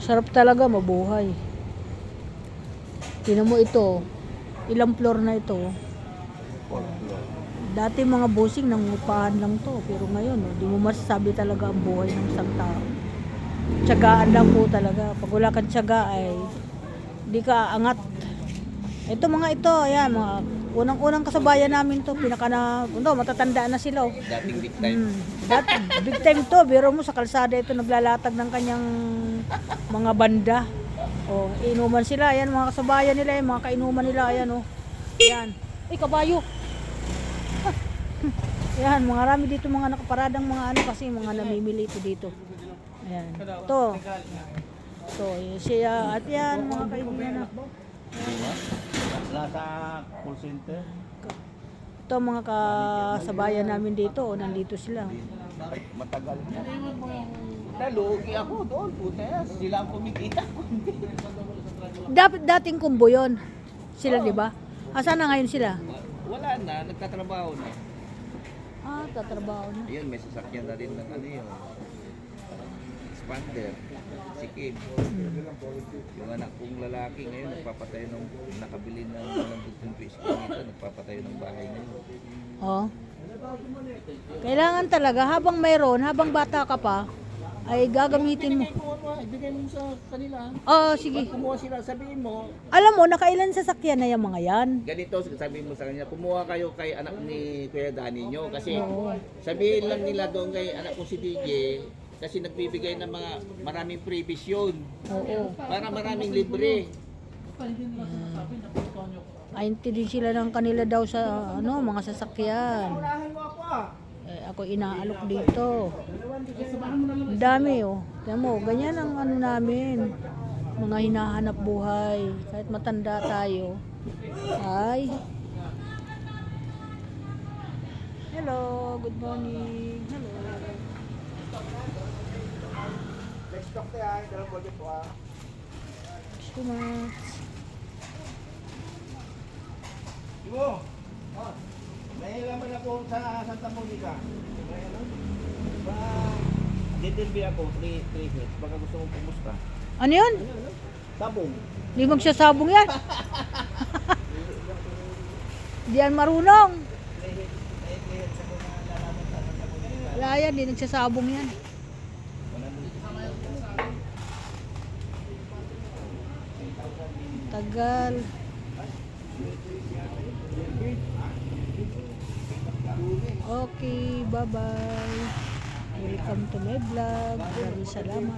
Sarap talaga mabuhay. Tingnan mo ito. Ilang floor na ito. Dati mga bossing nangungupahan lang to. Pero ngayon, di mo masasabi talaga ang buhay ng isang tao. Tiyagaan lang po talaga. Pag wala kang tiyaga ay di ka angat. Ito mga ito, ayan, mga unang-unang kasabayan namin to. Matatanda na sila. Dating big time. Big time to. Biro mo sa kalsada ito naglalatag ng kanyang mga banda. O, inuman sila. Ayan, mga kasabayan nila. Mga kainuman nila. Ayan, o. Ayan. Ay, kabayo. Ayan, mga rami dito mga nakaparadang mga ano kasi mga namimili ito dito. Ayan. Ito. Ito, siya. At yan, mga kaibigan na. Nasa call center. Ito mga kasabayan namin dito. O, nandito sila. Matagal na. Nalugi ako doon. Puta, sila ang kumikita. Dating kumbo yun. Sila, di ba? Asan na ngayon sila? Wala na, nagtatrabaho na. Ah, tatrabaho na. Ayun, may sasakyan na rin ng ano yun. Expander. Si Kim. Yung anak kong lalaki ngayon, nagpapatayo ng, nakabili ng 15 piso dito, nagpapatayo ng bahay na yun. Oh. Kailangan talaga, habang mayroon, habang bata ka pa, ay gagamitin mo. Ibigay mo sa kanila. Oh, sige. Pag kumuha sila, sabihin mo, Alam mo, nakailan sasakyan na yung mga yan? ganito, sabihin mo sa kanila, kumuha kayo kay anak ni Kuya Dani nyo. Kasi Oo. sabihin lang nila doon kay anak ko si DJ, kasi nagbibigay ng mga maraming previous yun. Oo. Para maraming libre. Ay, din sila ng kanila daw sa ano, mga sasakyan. Ako inaalok dito. Ang dami oh. Tignan mo, ganyan ang ano namin. Mga hinahanap buhay. Kahit matanda tayo. Ay. Hello, good morning. Hello. Next talk tayo, dalang bolyo po ah. Sumas. Iwo! May laman ako sa Santa Monica. May ano? Didirby ako, 3 hits. Baka gusto mong pumusta. Ano yun? Sabong. Di magsasabong yan. Di yan marunong. Wala yan, di nagsasabong yan. Tagal. Okay, bye-bye. Welcome to my vlog. Maraming salamat.